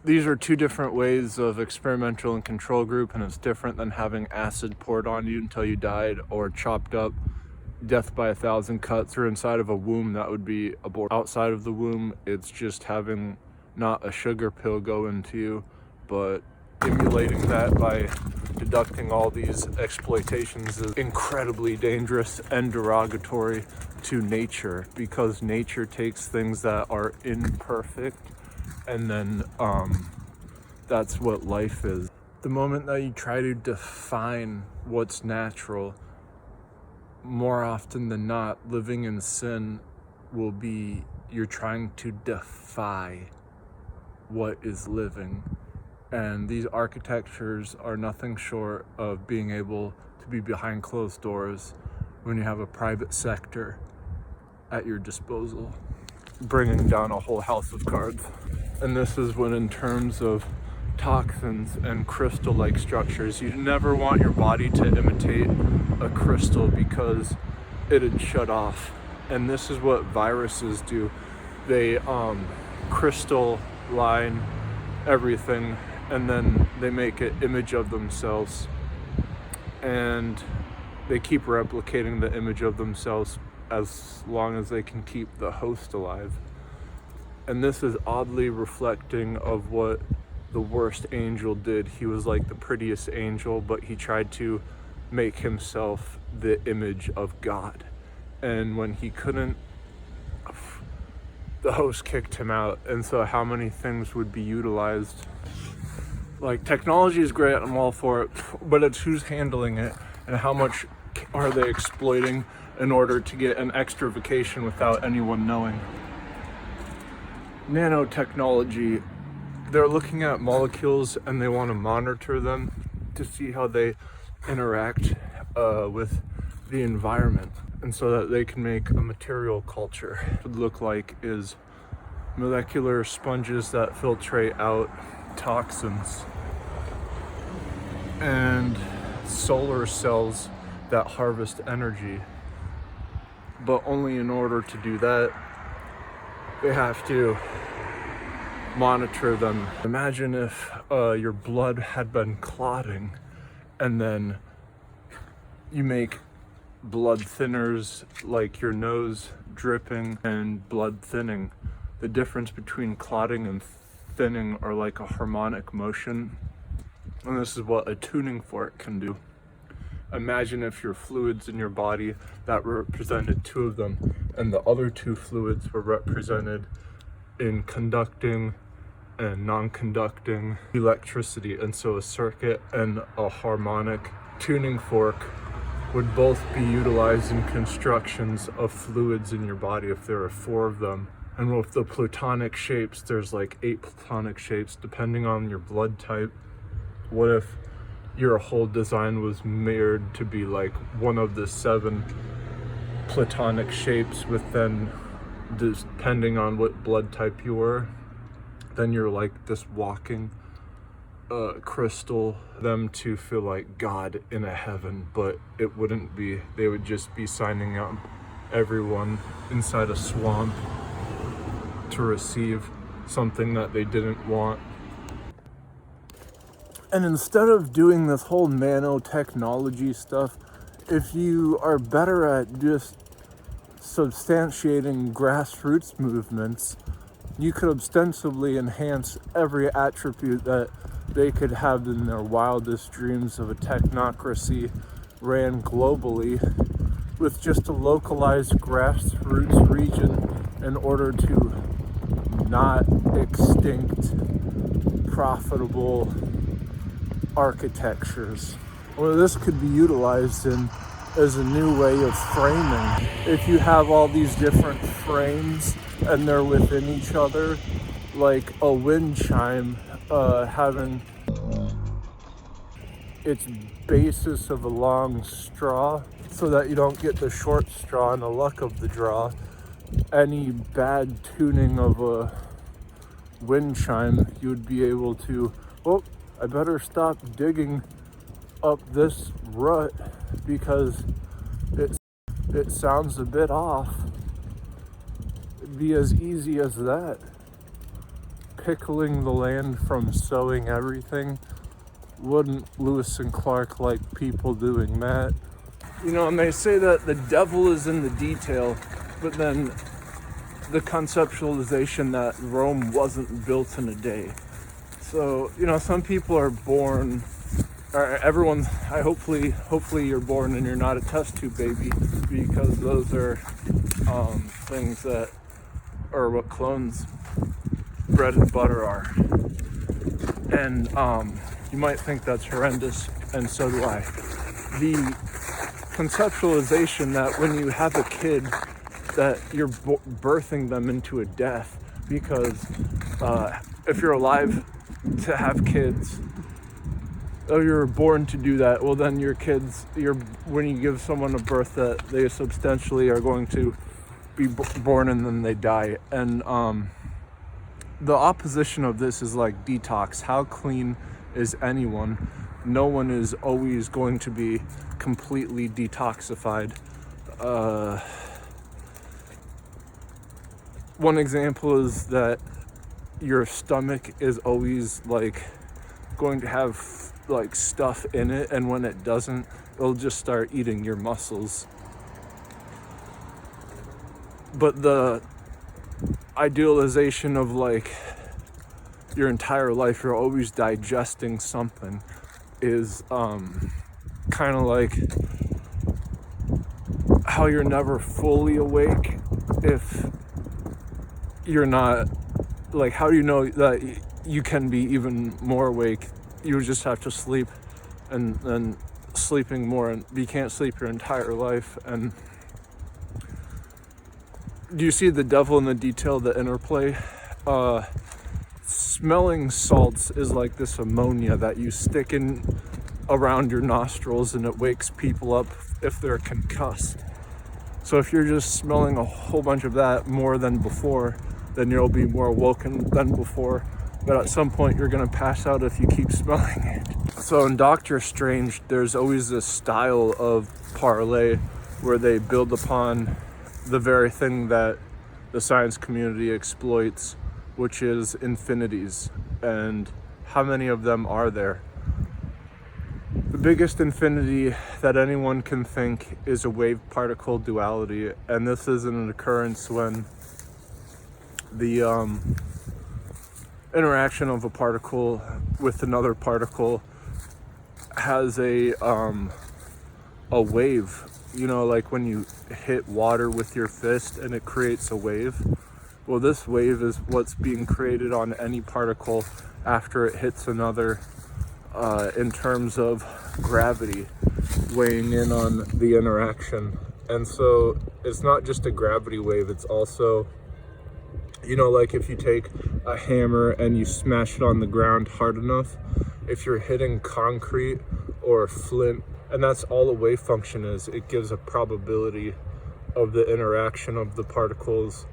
These are two different ways of experimental and control group, and it's different than having acid poured on you until you died, or chopped up, death by 1,000 cuts, or inside of a womb. That would be abortion. Outside of the womb, it's just having not a sugar pill go into you, but emulating that by deducting all these exploitations is incredibly dangerous and derogatory to nature, because nature takes things that are imperfect, and then that's what life is. The moment that you try to define what's natural, more often than not, living in sin will be you're trying to defy what is living. And these architectures are nothing short of being able to be behind closed doors when you have a private sector at your disposal, bringing down a whole house of cards. And this is when, in terms of toxins and crystal-like structures, you never want your body to imitate a crystal because it'd shut off. And this is what viruses do. They crystalline everything, and then they make an image of themselves, and they keep replicating the image of themselves as long as they can keep the host alive. And this is oddly reflecting of what the worst angel did. He was like the prettiest angel, but he tried to make himself the image of God. And when he couldn't, the host kicked him out. And so how many things would be utilized? Like, technology is great, I'm all for it, but it's who's handling it and how much are they exploiting in order to get an extra vacation without anyone knowing. Nanotechnology, they're looking at molecules and they want to monitor them to see how they interact with the environment, and so that they can make a material culture. What it would look like is molecular sponges that filtrate out toxins, and solar cells that harvest energy. But only in order to do that, they have to monitor them. Imagine if your blood had been clotting, and then you make blood thinners, like your nose dripping and blood thinning. The difference between clotting and thinning are like a harmonic motion, and this is what a tuning fork can do. Imagine if your fluids in your body that represented two of them, and the other two fluids were represented in conducting and non-conducting electricity. And so a circuit and a harmonic tuning fork would both be utilized in constructions of fluids in your body if there are 4 of them. And with the platonic shapes, there's like 8 platonic shapes depending on your blood type. What if your whole design was mirrored to be like one of the 7 platonic shapes, with then, depending on what blood type you were, then you're like this walking crystal, them to feel like God in a heaven, but it wouldn't be. They would just be signing up everyone inside a swamp to receive something that they didn't want. And instead of doing this whole nanotechnology stuff, if you are better at just substantiating grassroots movements, you could ostensibly enhance every attribute that they could have in their wildest dreams of a technocracy ran globally, with just a localized grassroots region in order to not extinct profitable architectures. Well, this could be utilized as a new way of framing. If you have all these different frames and they're within each other, like a wind chime having its basis of a long straw, so that you don't get the short straw and the luck of the draw. Any bad tuning of a wind chime, you would be able to, oh, I better stop digging up this rut because it sounds a bit off. It'd be as easy as that. pickling the land from sowing everything, wouldn't Lewis and Clark like people doing that? You know, and they say that the devil is in the detail, but then the conceptualization that Rome wasn't built in a day. So, you know, some people are born, or everyone, hopefully you're born and you're not a test tube baby, because those are things that are what clones bread and butter are. And you might think that's horrendous, and so do I. The conceptualization that when you have a kid that you're birthing them into a death, because if you're alive to have kids, oh, you're born to do that, well then your kids, when you give someone a birth, that they substantially are going to be born and then they die. And the opposition of this is like detox. How clean is anyone? No one is always going to be completely detoxified. One example is that your stomach is always like going to have like stuff in it, and when it doesn't, it'll just start eating your muscles. But the idealization of like your entire life you're always digesting something is kind of like how you're never fully awake if you're not, like, how do you know that you can be even more awake? You just have to sleep, and then sleeping more, and you can't sleep your entire life. And do you see the devil in the detail, the interplay? Smelling salts is like this ammonia that you stick in around your nostrils, and it wakes people up if they're concussed. So if you're just smelling a whole bunch of that more than before, then you'll be more awoken than before. But at some point you're gonna pass out if you keep smelling it. So in Doctor Strange, there's always this style of parlay where they build upon the very thing that the science community exploits, which is infinities. And how many of them are there? The biggest infinity that anyone can think is a wave-particle duality, and this is an occurrence when the interaction of a particle with another particle has a wave. You know, like when you hit water with your fist and it creates a wave. Well, this wave is what's being created on any particle after it hits another, in terms of gravity weighing in on the interaction. And so it's not just a gravity wave, it's also, you know, like if you take a hammer and you smash it on the ground hard enough, if you're hitting concrete or flint, and that's all a wave function is, it gives a probability of the interaction of the particles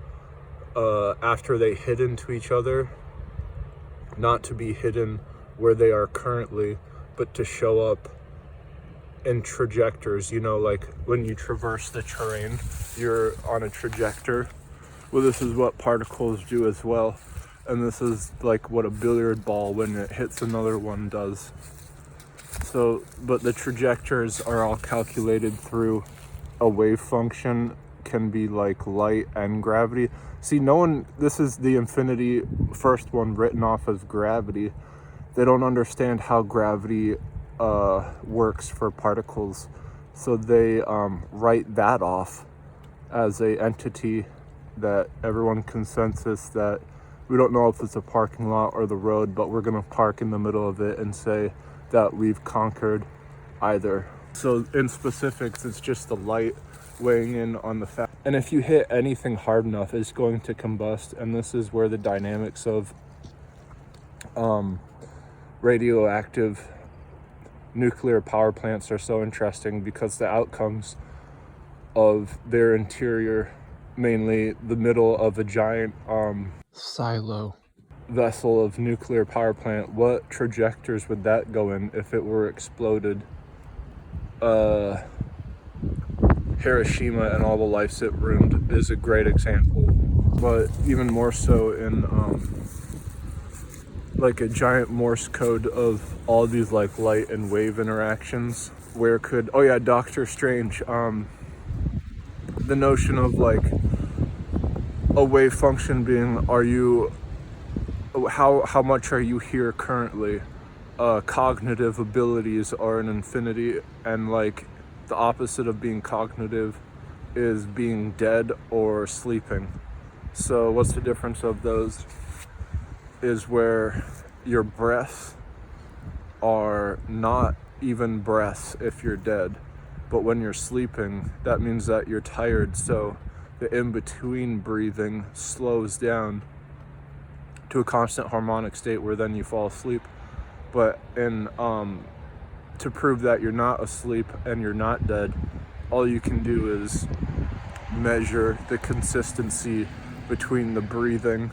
after they hit into each other, not to be hidden where they are currently, but to show up in trajectories. You know, like when you traverse the terrain, you're on a trajectory. Well, this is what particles do as well. And this is like what a billiard ball, when it hits another one, does. So, but the trajectories are all calculated through a wave function, can be like light and gravity. See, this is the infinity first one written off as gravity. They don't understand how gravity works for particles. So they write that off as a entity that everyone consensus that we don't know if it's a parking lot or the road, but we're gonna park in the middle of it and say that we've conquered either. So in specifics, it's just the light weighing in on the fact. And if you hit anything hard enough, it's going to combust. And this is where the dynamics of radioactive nuclear power plants are so interesting, because the outcomes of their interior, mainly the middle of a giant silo vessel of nuclear power plant, what trajectories would that go in if it were exploded? Hiroshima and all the lives it ruined is a great example, but even more so in like a giant Morse code of all these like light and wave interactions. Where could, oh yeah, Doctor Strange, the notion of like a wave function being, are you, how much are you here currently? Cognitive abilities are an infinity, and like the opposite of being cognitive is being dead or sleeping. So what's the difference of those is where your breaths are not even breaths if you're dead, but when you're sleeping, that means that you're tired, so the in-between breathing slows down to a constant harmonic state where then you fall asleep. But in to prove that you're not asleep and you're not dead, all you can do is measure the consistency between the breathing